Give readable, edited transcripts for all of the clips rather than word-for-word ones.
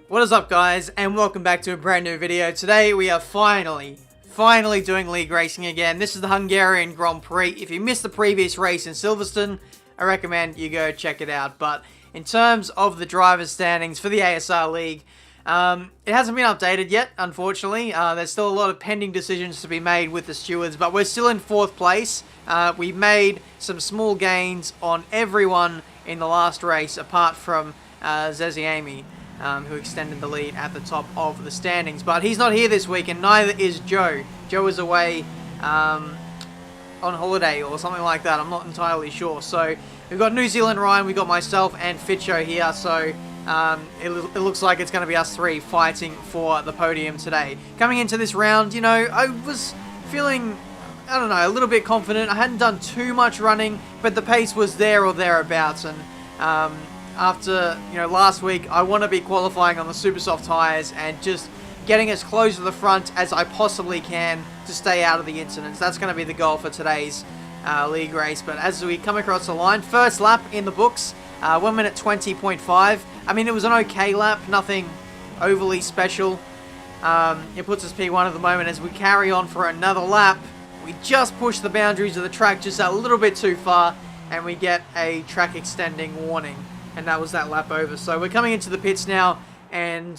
What is up, guys, and welcome back to a brand new video. Today we are finally doing league racing again. This is the Hungarian Grand Prix. If you missed the previous race in Silverstone, I recommend you go check it out. But in terms of the driver's standings for the ASR League, it hasn't been updated yet, unfortunately. There's still a lot of pending decisions to be made with the stewards, but we're still in 4th place. We made some small gains on everyone in the last race, apart from Zeziami, who extended the lead at the top of the standings. But he's not here this week, and neither is Joe. Joe is away on holiday or something like that. I'm not entirely sure. So we've got New Zealand Ryan, we've got myself and Fitcho here. So it looks like it's going to be us three fighting for the podium today. Coming into this round, you know, I was feeling, I don't know, a little bit confident. I hadn't done too much running, but the pace was there or thereabouts. And after, you know, last week, I want to be qualifying on the super soft tyres and just getting as close to the front as I possibly can to stay out of the incidents. That's going to be the goal for today's league race. But as we come across the line, first lap in the books, 1 minute 20.5. I mean, it was an okay lap, nothing overly special. It puts us P1 at the moment. As we carry on for another lap, we just push the boundaries of the track just a little bit too far, and we get a track extending warning. And that was that lap over. So we're coming into the pits now and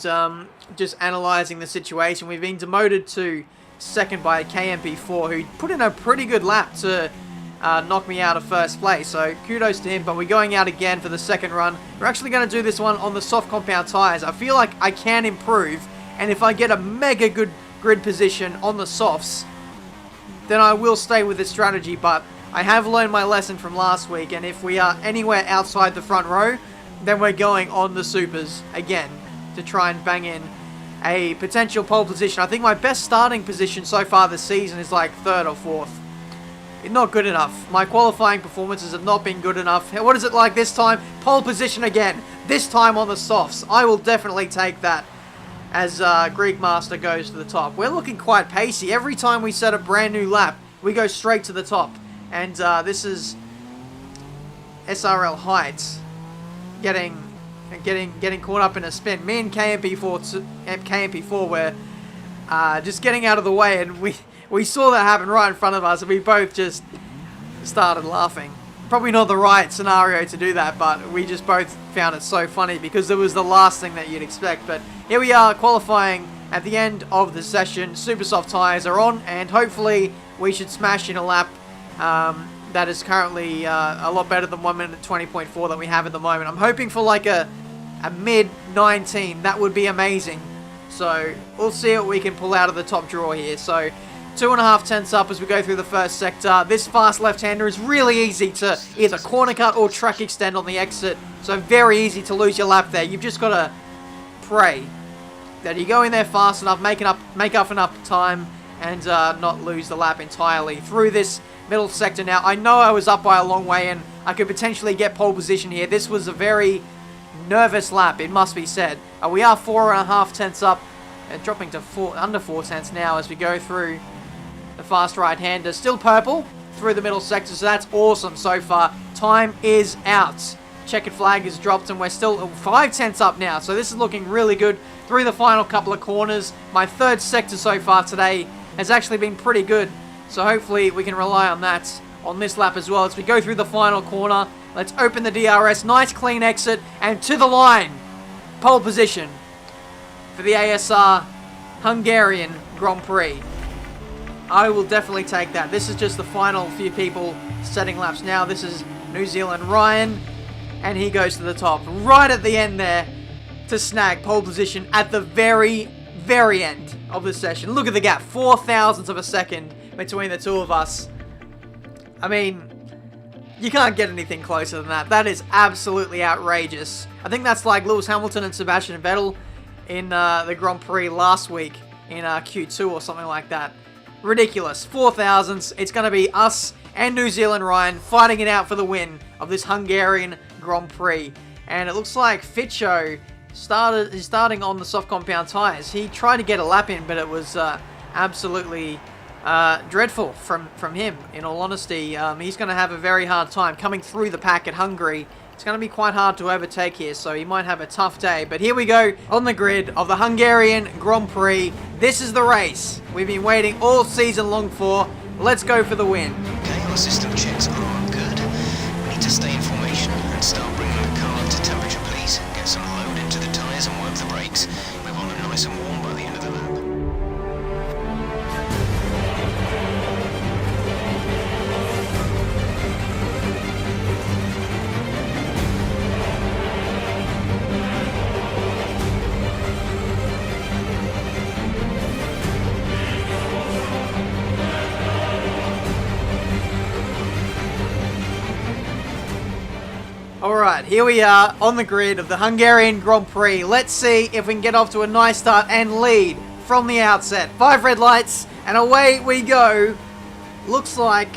just analysing the situation. We've been demoted to second by KMP4, who put in a pretty good lap to knock me out of first place. So kudos to him, but we're going out again for the second run. We're actually going to do this one on the soft compound tyres. I feel like I can improve, and if I get a mega good grid position on the softs, then I will stay with this strategy. But I have learned my lesson from last week, and if we are anywhere outside the front row, then we're going on the supers again to try and bang in a potential pole position. I think my best starting position so far this season is like 3rd or 4th. Not good enough. My qualifying performances have not been good enough. What is it like this time? Pole position again. This time on the softs. I will definitely take that as Greek Master goes to the top. We're looking quite pacey. Every time we set a brand new lap, we go straight to the top. And this is SRL Heights getting caught up in a spin. Me and KMP4 were just getting out of the way, and we saw that happen right in front of us, and we both just started laughing. Probably not the right scenario to do that, but we just both found it so funny because it was the last thing that you'd expect. But here we are qualifying at the end of the session. Super soft tyres are on, and hopefully we should smash in a lap that is currently a lot better than 1 minute 20.4 that we have at the moment. I'm hoping for like a mid 19. That would be amazing. So we'll see what we can pull out of the top draw here. So 2.5 tenths up as we go through the first sector. This fast left-hander is really easy to either corner cut or track extend on the exit. So very easy to lose your lap there. You've just got to pray that you go in there fast enough, make up enough time, and not lose the lap entirely through this middle sector. Now, I know I was up by a long way and I could potentially get pole position here. This was a very nervous lap, it must be said. We are 4.5 tenths up, dropping to under 4 tenths now as we go through the fast right-hander. Still purple through the middle sector, so that's awesome so far. Time is out. Checkered flag is dropped and we're still 5 tenths up now, so this is looking really good through the final couple of corners. My 3rd sector so far today has actually been pretty good, so hopefully we can rely on that on this lap as well. As we go through the final corner, let's open the DRS. Nice clean exit and to the line. Pole position for the ASR Hungarian Grand Prix. I will definitely take that. This is just the final few people setting laps now. This is New Zealand Ryan, and he goes to the top right at the end there to snag pole position at the very end of the session. Look at the gap, 0.004 of a second between the two of us. I mean, you can't get anything closer than that. That is absolutely outrageous. I think that's like Lewis Hamilton and Sebastian Vettel in the Grand Prix last week in Q2 or something like that. Ridiculous. 0.004. It's going to be us and New Zealand Ryan fighting it out for the win of this Hungarian Grand Prix. And it looks like Fitcho is starting on the soft compound tyres. He tried to get a lap in, but it was absolutely dreadful from him, in all honesty. He's going to have a very hard time coming through the pack at Hungary It's going to be quite hard to overtake here, so he might have a tough day. But here we go on the grid of the Hungarian Grand Prix. This is the race we've been waiting all season long for. Let's go for the win. Okay, our system checks are good. We need to stay in formation and start bringing the car up to temperature, please. Get some load into the tyres and work the brakes. We want them nice and warm by the end of the lap. Alright, here we are on the grid of the Hungarian Grand Prix. Let's see if we can get off to a nice start and lead from the outset. 5 red lights, and away we go. Looks like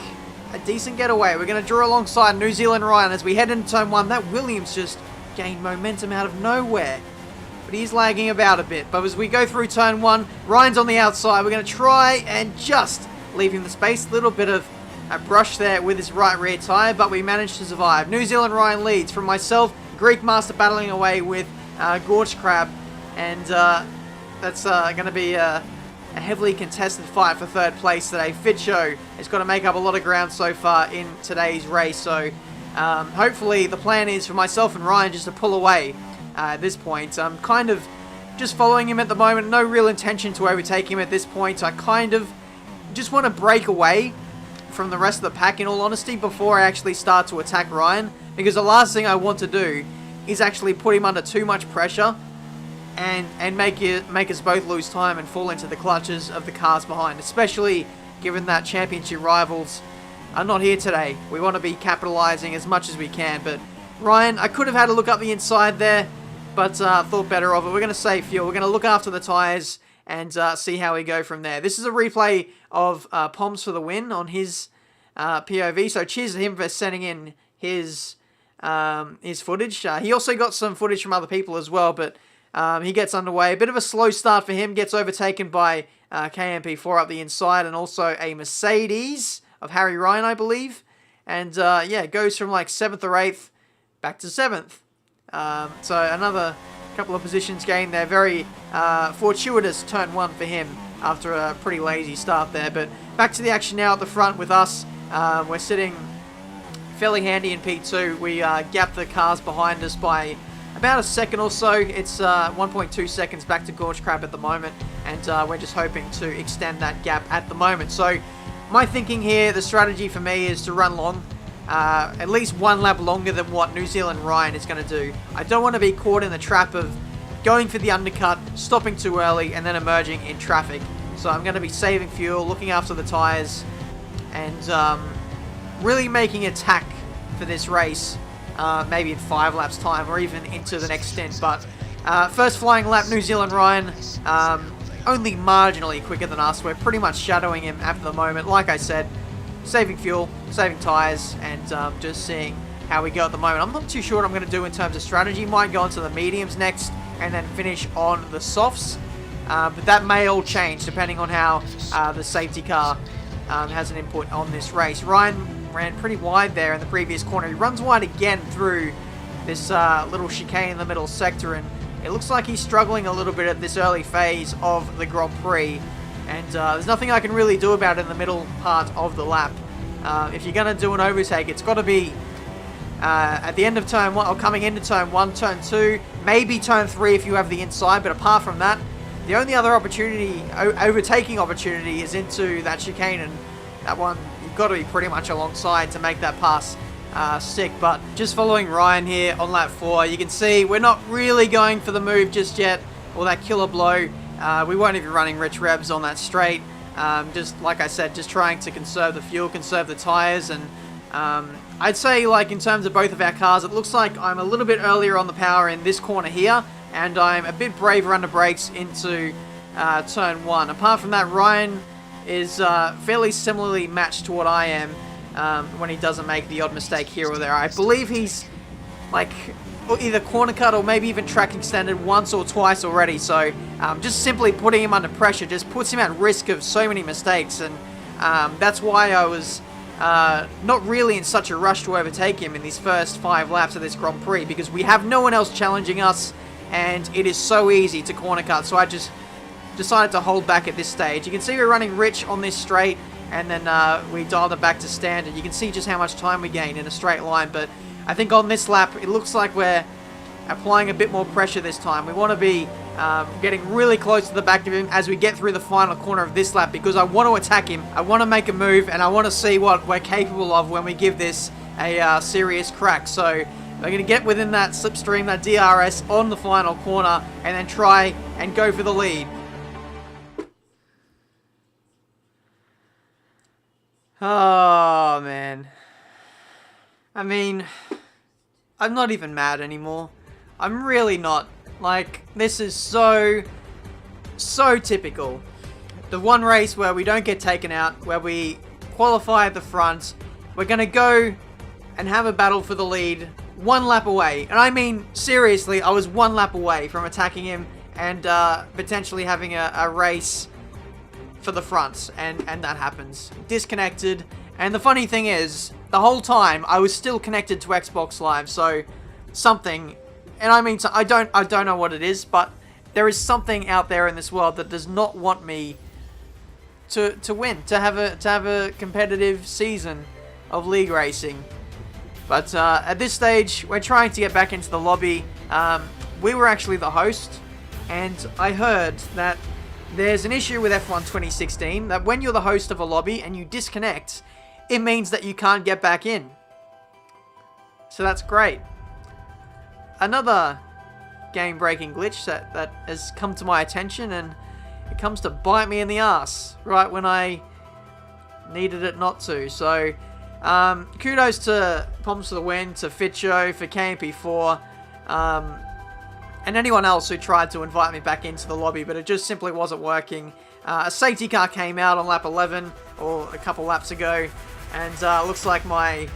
a decent getaway. We're going to draw alongside New Zealand Ryan as we head into turn 1. That Williams just gained momentum out of nowhere. But he's lagging about a bit. But as we go through turn 1, Ryan's on the outside. We're going to try and just leave him the space. Little bit of a brush there with his right rear tyre, but we managed to survive. New Zealand Ryan leads from myself, Greek Master battling away with Gorge Crab, and that's going to be a heavily contested fight for third place today. Fitcho has got to make up a lot of ground so far in today's race, so hopefully the plan is for myself and Ryan just to pull away at this point. I'm kind of just following him at the moment, no real intention to overtake him at this point. I kind of just want to break away from the rest of the pack, in all honesty, before I actually start to attack Ryan, because the last thing I want to do is actually put him under too much pressure and make us both lose time and fall into the clutches of the cars behind, especially given that championship rivals are not here today. We want to be capitalizing as much as we can, but Ryan, I could have had a look up the inside there, but thought better of it. We're going to save fuel, we're going to look after the tyres and see how we go from there. This is a replay of Poms for the win on his POV, so cheers to him for sending in his footage. He also got some footage from other people as well, but he gets underway. A bit of a slow start for him, gets overtaken by KMP4 up the inside, and also a Mercedes of Harry Ryan, I believe. And yeah, goes from like 7th or 8th back to 7th. So another couple of positions gained there. Very fortuitous turn 1 for him after a pretty lazy start there. But back to the action now at the front with us. We're sitting fairly handy in P2. We gapped the cars behind us by about a second or so. It's 1.2 seconds back to Gorge Crab at the moment, and we're just hoping to extend that gap at the moment. So my thinking here, the strategy for me is to run long, at least one lap longer than what New Zealand Ryan is going to do. I don't want to be caught in the trap of going for the undercut, stopping too early, and then emerging in traffic. So I'm going to be saving fuel, looking after the tyres, and really making a tack for this race, maybe in 5 laps time, or even into the next stint. But first flying lap, New Zealand Ryan, only marginally quicker than us. We're pretty much shadowing him at the moment. Like I said, saving fuel, saving tyres, and just seeing how we go at the moment. I'm not too sure what I'm going to do in terms of strategy. Might go into the mediums next, and then finish on the softs. But that may all change depending on how the safety car has an input on this race. Ryan ran pretty wide there in the previous corner. He runs wide again through this little chicane in the middle sector, and it looks like he's struggling a little bit at this early phase of the Grand Prix, and there's nothing I can really do about it in the middle part of the lap. If you're going to do an overtake, it's got to be at the end of turn 1, or coming into turn 1, turn 2, maybe turn 3 if you have the inside, but apart from that, the only other opportunity, overtaking opportunity, is into that chicane, and that one you've got to be pretty much alongside to make that pass stick. But just following Ryan here on lap 4, you can see we're not really going for the move just yet, or that killer blow. We won't even be running rich revs on that straight. Just like I said, just trying to conserve the fuel, conserve the tyres, and I'd say, like, in terms of both of our cars, it looks like I'm a little bit earlier on the power in this corner here, and I'm a bit braver under brakes into turn 1. Apart from that, Ryan is fairly similarly matched to what I am when he doesn't make the odd mistake here or there. I believe he's, like, either corner cut or maybe even track extended once or twice already, so just simply putting him under pressure just puts him at risk of so many mistakes, and that's why I was not really in such a rush to overtake him in these first 5 laps of this Grand Prix, because we have no one else challenging us, and it is so easy to corner cut, so I just decided to hold back at this stage. You can see we're running rich on this straight, and then we dialed it back to standard. You can see just how much time we gain in a straight line, but I think on this lap, it looks like we're applying a bit more pressure this time. We want to be getting really close to the back of him as we get through the final corner of this lap, because I want to attack him, I want to make a move, and I want to see what we're capable of when we give this a serious crack. So we're going to get within that slipstream, that DRS on the final corner, and then try and go for the lead. Oh, man. I mean, I'm not even mad anymore. I'm really not. Like, this is so typical. The one race where we don't get taken out, where we qualify at the front, we're going to go and have a battle for the lead 1 lap away. And I mean, seriously, I was 1 lap away from attacking him and potentially having a race for the front, and that happens. Disconnected, and the funny thing is, the whole time I was still connected to Xbox Live, so something, and I mean, I don't know what it is, but there is something out there in this world that does not want me to win, to have a competitive season of league racing. But at this stage, we're trying to get back into the lobby. We were actually the host, and I heard that there's an issue with F1 2016 that when you're the host of a lobby and you disconnect, it means that you can't get back in. So that's great. Another game-breaking glitch that has come to my attention, and it comes to bite me in the ass right when I needed it not to. So kudos to Poms for the win, to Fitcho for KMP4, and anyone else who tried to invite me back into the lobby, but it just simply wasn't working. A safety car came out on lap 11, or a couple laps ago, and looks like my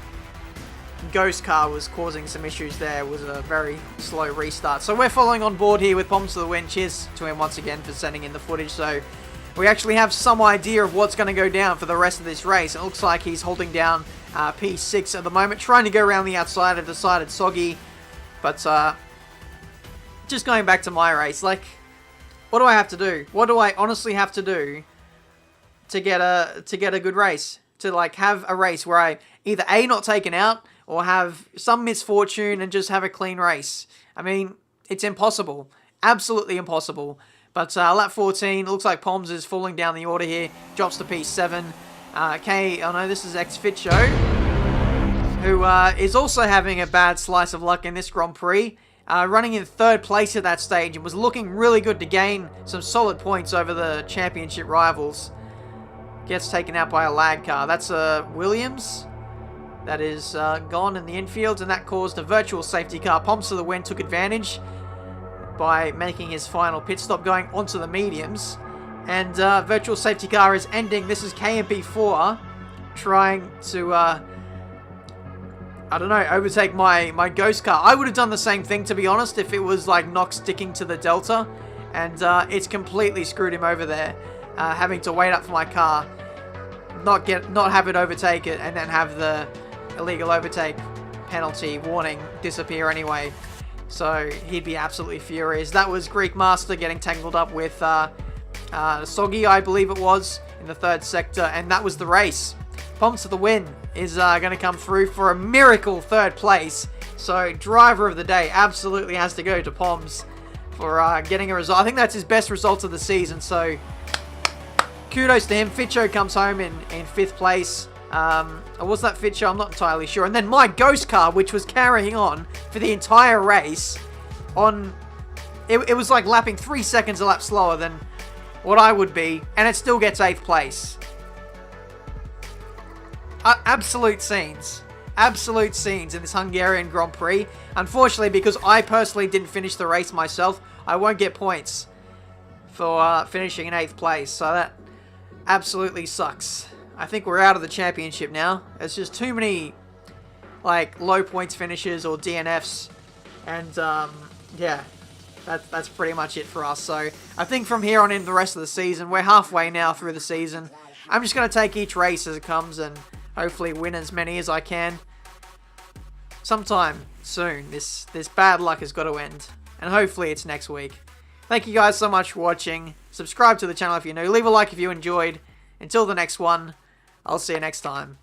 ghost car was causing some issues there. It was a very slow restart. So we're following on board here with Poms for the win. Cheers to him once again for sending in the footage. So we actually have some idea of what's going to go down for the rest of this race. It looks like he's holding down P6 at the moment, trying to go around the outside. I've decided soggy, but just going back to my race, like, what do I have to do? What do I honestly have to do to get a good race? To like have a race where I either A, not taken out, or have some misfortune and just have a clean race. I mean, it's impossible. Absolutely impossible. But lap 14, looks like Poms is falling down the order here. Drops to P7. Oh no, this is X-Fitcho, who is also having a bad slice of luck in this Grand Prix. Running in 3rd place at that stage, and was looking really good to gain some solid points over the championship rivals. Gets taken out by a lag car. That's Williams. That is gone in the infield, and that caused a virtual safety car. Poms for the win took advantage by making his final pit stop, going onto the mediums. And virtual safety car is ending. This is KMP4 trying to, I don't know, overtake my ghost car. I would have done the same thing, to be honest, if it was like Nox sticking to the Delta. And it's completely screwed him over there. Having to wait up for my car, not have it overtake it, and then have the illegal overtake penalty warning disappear anyway. So he'd be absolutely furious. That was Greek Master getting tangled up with Soggy, I believe it was, in the 3rd sector, and that was the race. Poms for the win is going to come through for a miracle 3rd place. So driver of the day absolutely has to go to Poms for getting a result. I think that's his best result of the season, so kudos to him. Fitcho comes home in 5th place. Or was that Fitcho? I'm not entirely sure. And then my ghost car, which was carrying on for the entire race, it was like lapping 3 seconds a lap slower than what I would be, and it still gets 8th place. Absolute scenes. Absolute scenes in this Hungarian Grand Prix. Unfortunately, because I personally didn't finish the race myself, I won't get points for finishing in 8th place. So that absolutely sucks. I think we're out of the championship now. There's just too many like low points finishes or DNFs, and yeah, that's pretty much it for us. So I think from here on in the rest of the season, we're halfway now through the season. I'm just going to take each race as it comes and hopefully win as many as I can. Sometime soon, this bad luck has got to end. And hopefully it's next week. Thank you guys so much for watching. Subscribe to the channel if you're new. Leave a like if you enjoyed. Until the next one, I'll see you next time.